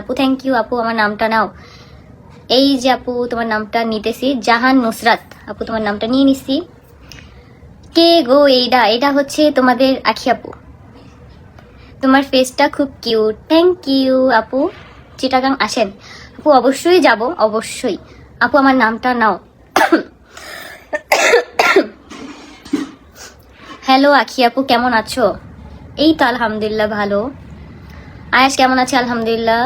আপু, thank you আপু, আমার নামটা নাও। এই যে আপু তোমার নামটা নিতেছি, জাহান নুসরাত আপু তোমার নামটা নিয়ে নিচ্ছি। কে গো এইটা? এটা হচ্ছে তোমাদের আখি আপু, তোমার ফেসটা খুব কিউট। থ্যাংক ইউ আপু। চিটাগাং আসেন আপু? অবশ্যই যাব, অবশ্যই আপু, আমার নামটা নাও। হ্যালো আখি আপু, কেমন আছো? এই তো আলহামদুলিল্লাহ ভালো। আয়াস কেমন আছে? আলহামদুলিল্লাহ।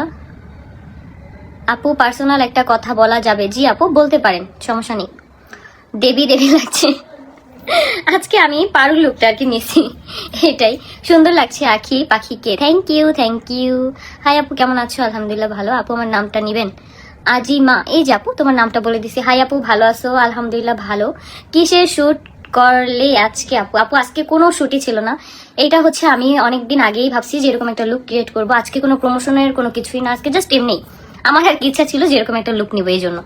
আপু পার্সোনাল একটা কথা বলা যাবে? জি আপু বলতে পারেন, সমস্যা নেই। দেবী দেবী লাগছে আজকে আমি পারুল লুকটা আর কি নিছি, এটাই সুন্দর লাগছে আখি পাখিকে। Thank you, thank you. Hi আপু কেমন আছো? আলহামদুলিল্লাহ ভালো। আপু আমার নামটা নিবেন? আজিমা। এই যে আপু তোমার নামটা বলে দিছি। হাই আপু ভালো আছো? আলহামদুলিল্লাহ ভালো। কিসের শুট করলে আজকে? আপু আপু আজকে কোনো শুটই ছিল না। এইটা হচ্ছে আমি অনেকদিন আগেই ভাবছি যে এরকম একটা লুক ক্রিয়েট করবো। আজকে কোনো প্রমোশনের কোনো কিছুই না, আজকে জাস্ট এমনি আমার আর কি ইচ্ছা ছিল যে এরকম একটা লুক নিবো, এই জন্য।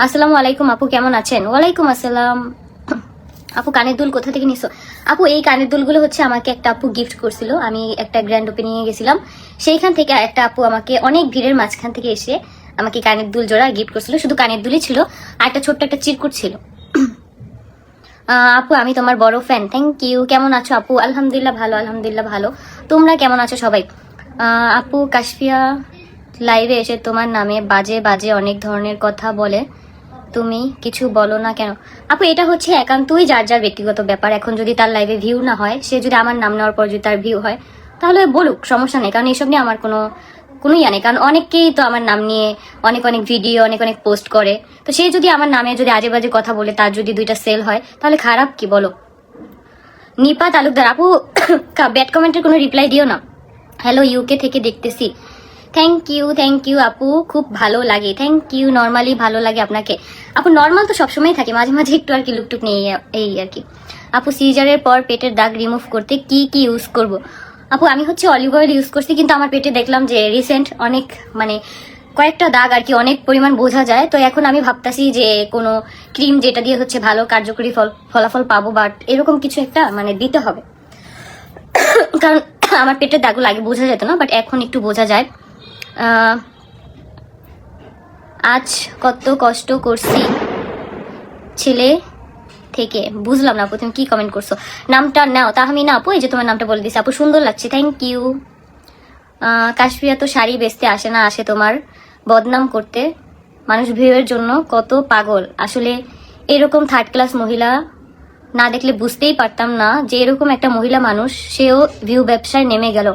আসসালামু আলাইকুম আপু, কেমন আছেন? ওয়ালাইকুম আসসালাম। আপু কানের দুল কোথা থেকে নিছো? আপু এই কানের দুলগুলো হচ্ছে আমাকে একটা আপু গিফট করছিল, আমি একটা গ্র্যান্ড ওপেনিং এ গেছিলাম, সেইখান থেকে একটা আপু আমাকে অনেক ভিড়ের মাঝখান থেকে এসে আমাকে কানের দুল জোড়া গিফট করছিল। শুধু কানের দুলই ছিল, আর একটা ছোট্ট একটা চিরকুট ছিল। আপু আমি তোমার বড় ফ্যান। Thank you. কেমন আছো আপু? আলহামদুলিল্লাহ ভালো, আলহামদুলিল্লাহ ভালো। তোমরা কেমন আছো সবাই? আপু কাশফিয়া লাইভে এসে তোমার নামে বাজে বাজে অনেক ধরনের কথা বলে, তুমি কিছু বলো না কেন? আপু এটা হচ্ছে একান্তই যার যার ব্যক্তিগত ব্যাপার। এখন যদি তার লাইভে ভিউ না হয়, সে যদি আমার নাম নেওয়ার পর যদি তার ভিউ হয়, তাহলে বলুক, সমস্যা নেই। কারণ এইসব নিয়ে আমার কোনো ইয়া নেই। কারণ অনেকেই তো আমার নাম নিয়ে অনেক অনেক ভিডিও অনেক অনেক পোস্ট করে। তো সে যদি আমার নামে যদি আজে বাজে কথা বলে, তার যদি দুইটা সেল হয়, তাহলে খারাপ কি বলো? নিপা তালুকদার আপু ব্যাড কমেন্টের কোনো রিপ্লাই দিও না। হ্যালো ইউকে থেকে দেখতেছি। থ্যাংক ইউ আপু, খুব ভালো লাগে। Thank you. নর্মালি ভালো লাগে আপনাকে? আপু নর্মাল তো সবসময় থাকে, মাঝে মাঝে একটু আর কি লুকটুক নিয়ে এই আর কি। আপু সিজারের পর পেটের দাগ রিমুভ করতে কি কি ইউজ করব? আপু আমি হচ্ছে অলিভ অয়েল ইউজ করছি, কিন্তু আমার পেটে দেখলাম যে রিসেন্ট অনেক মানে কয়েকটা দাগ আর কি অনেক পরিমাণ বোঝা যায়। তো এখন আমি ভাবতাছি যে কোনো ক্রিম যেটা দিয়ে হচ্ছে ভালো কার্যকরী ফলাফল পাবো, বাট এরকম কিছু একটা মানে দিতে হবে। কারণ আমার পেটের দাগগুলো আগে বোঝা যেত না, বাট এখন একটু বোঝা যায়। আজ কত কষ্ট করছি ছেলে থেকে। বুঝলাম না আপু তুমি কি কমেন্ট করছো? নামটা নাও তাহমিনা আপু, এই যে তোমার নামটা বলে দিছি আপু, সুন্দর লাগছে। Thank you. কাশ্মীরা তো শাড়ি বেচতে আসে না, আসে তোমার বদনাম করতে। মানুষ ভিউয়ের জন্য কত পাগল। আসলে এরকম থার্ড ক্লাস মহিলা না দেখলে বুঝতেই পারতাম না যে এরকম একটা মহিলা মানুষ, সেও ভিউ ব্যবসায় নেমে গেল।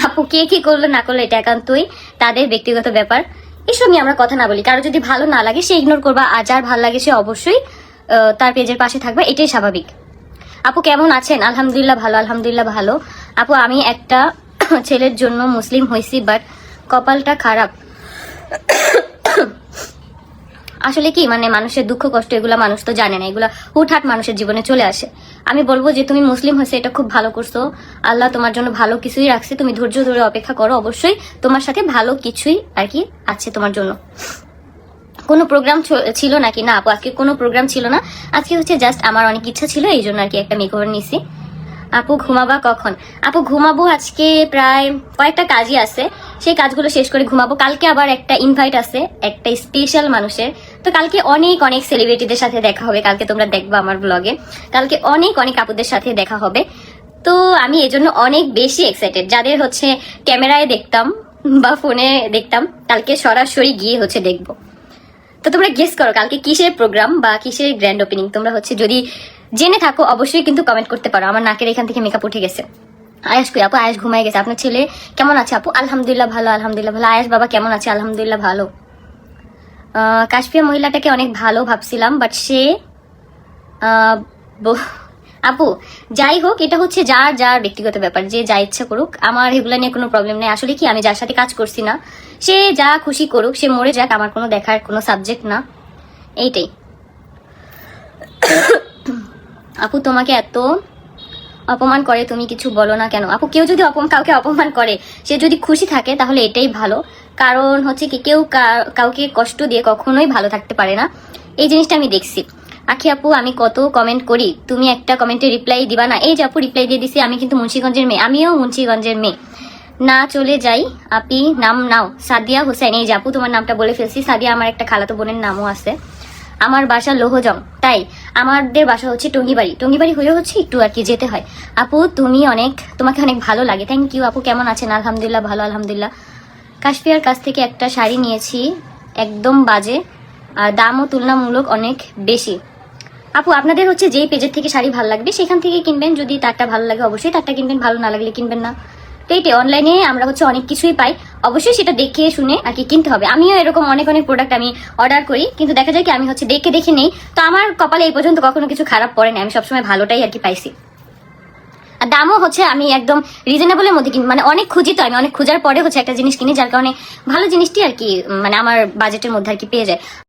আপু কে কি করলো না করলো এটা একান্তই তাদের ব্যক্তিগত ব্যাপার, এসব নিয়ে আমরা কথা না বলি। কারো যদি ভালো না লাগে সে ইগনোর করবা, আর যার ভালো লাগে সে অবশ্যই তার পেজের পাশে থাকবে, এটাই স্বাভাবিক। আপু কেমন আছেন? আলহামদুলিল্লাহ ভালো, আলহামদুলিল্লাহ ভালো। আপু আমি একটা ছেলের জন্য মুসলিম হয়েছি, বাট কপালটা খারাপ। আসলে কি মানে মানুষের দুঃখ কষ্ট এগুলা মানুষ তো জানে না, এগুলা হুটহাট মানুষের জীবনে চলে আসে। আমি বলবো যে তুমি মুসলিম হয়েছে, এটা খুব ভালো করছো, আল্লাহ তোমার জন্য ভালো কিছুই রাখছে, তুমি ধৈর্য ধরে অপেক্ষা করো, অবশ্যই তোমার সাথে ভালো কিছুই আর কি আছে তোমার জন্য। কোনো প্রোগ্রাম ছিল নাকি? না আপু আজকে কোনো প্রোগ্রাম ছিল না, আজকে হচ্ছে জাস্ট আমার অনেক ইচ্ছা ছিল, এই জন্য আর কি একটা মেকওভার নিছি। আপু ঘুমাবা কখন? আপু ঘুমাবো আজকে প্রায় কয়েকটা কাজই আছে, সেই কাজগুলো শেষ করে ঘুমাবো। কালকে আবার একটা ইনভাইট আছে একটা স্পেশাল মানুষের, তো কালকে অনেক অনেক সেলিব্রিটিদের সাথে দেখা হবে। কালকে তোমরা দেখবা আমার ব্লগে, কালকে অনেক অনেক আপুদের সাথে দেখা হবে। তো আমি এজন্য অনেক বেশি এক্সাইটেড। যাদের হচ্ছে ক্যামেরায় দেখতাম বা ফোনে দেখতাম, কালকে সরাসরি গিয়ে হচ্ছে দেখবো। তো তোমরা গেস করো কালকে কিসের প্রোগ্রাম বা কিসের গ্র্যান্ড ওপেনিং। তোমরা হচ্ছে যদি জেনে থাকো অবশ্যই কিন্তু কমেন্ট করতে পারো। আমার নাকের এখান থেকে মেকআপ উঠে গেছে। আয়াস কই আপু? আয়াস ঘুমাই গেছে। আপনার ছেলে কেমন আছে আপু? আলহামদুলিল্লাহ ভালো, আলহামদুলিল্লাহ ভালো। আয়াস বাবা কেমন আছে? আলহামদুলিল্লাহ ভালো। কাশ্মীর মহিলাটাকে অনেক ভালো ভাবছিলাম, বাট সে আপু যাই হোক, এটা হচ্ছে যার যার ব্যক্তিগত ব্যাপার, যে যা ইচ্ছা করুক, আমার এগুলো নিয়ে কোনো প্রবলেম নেই। আসলে কি আমি যার সাথে কাজ করছি না, সে যা খুশি করুক, সে মরে যাক, আমার কোনো দেখার কোনো সাবজেক্ট না, এইটাই। আপু তোমাকে এত অপমান করে, তুমি কিছু বলো না কেন? আপু কেউ যদি কাউকে অপমান করে, সে যদি খুশি থাকে তাহলে এটাই ভালো। কারণ হচ্ছে কি কেউ কাউকে কষ্ট দিয়ে কখনোই ভালো থাকতে পারে না, এই জিনিসটা আমি দেখছি। আখি আপু আমি কত কমেন্ট করি, তুমি একটা কমেন্টে রিপ্লাই দিবা না? এই যে আপু রিপ্লাই দিয়ে দিছি। আমি কিন্তু মুন্সিগঞ্জের মেয়ে, আমিও মুন্সিগঞ্জের মেয়ে। না চলে যাই আপি, নাম নাও। সাদিয়া হোসেন, এই যে আপু তোমার নামটা বলে ফেলছি। সাদিয়া আমার একটা খালাতো বোনের নামও আছে। আমার বাসা লোহজং, তাই আমাদের বাসা হচ্ছে টঙ্গিবাড়ি। টঙ্গিবাড়ি হয়ে হচ্ছে একটু আর কি যেতে হয়। আপু তোমাকে অনেক ভালো লাগে। থ্যাংক ইউ আপু। কেমন আছেন? আলহামদুলিল্লাহ ভালো, আলহামদুলিল্লাহ। কাশফিয়ার কাছ থেকে একটা শাড়ি নিয়েছি, একদম বাজে, আর দামও তুলনামূলক অনেক বেশি। আপু আপনাদের হচ্ছে যেই পেজের থেকে শাড়ি ভালো লাগবে সেখান থেকে কিনবেন। যদি তারটা ভালো লাগে অবশ্যই তারটা কিনবেন, ভালো না লাগলে কিনবেন না। তো এইটাই, অনলাইনে আমরা হচ্ছে অনেক কিছুই পাই, অবশ্যই সেটা দেখে শুনে আর কি কিনতে হবে। আমিও এরকম অনেক প্রোডাক্ট আমি অর্ডার করি, কিন্তু দেখা যায় কি আমি হচ্ছে দেখে নেই, তো আমার কপালে এই পর্যন্ত কখনো কিছু খারাপ পড়ে না। আমি সবসময় ভালোটাই আর কি পাইছি। আর দামও হচ্ছে আমি একদম রিজনেবলের মধ্যে কিনি, মানে অনেক খুঁজি, তো আমি অনেক খোঁজার পরে হচ্ছে একটা জিনিস কিনি, যার কারণে ভালো জিনিসটি আর কি মানে আমার বাজেটের মধ্যে আর কি পেয়ে যায়।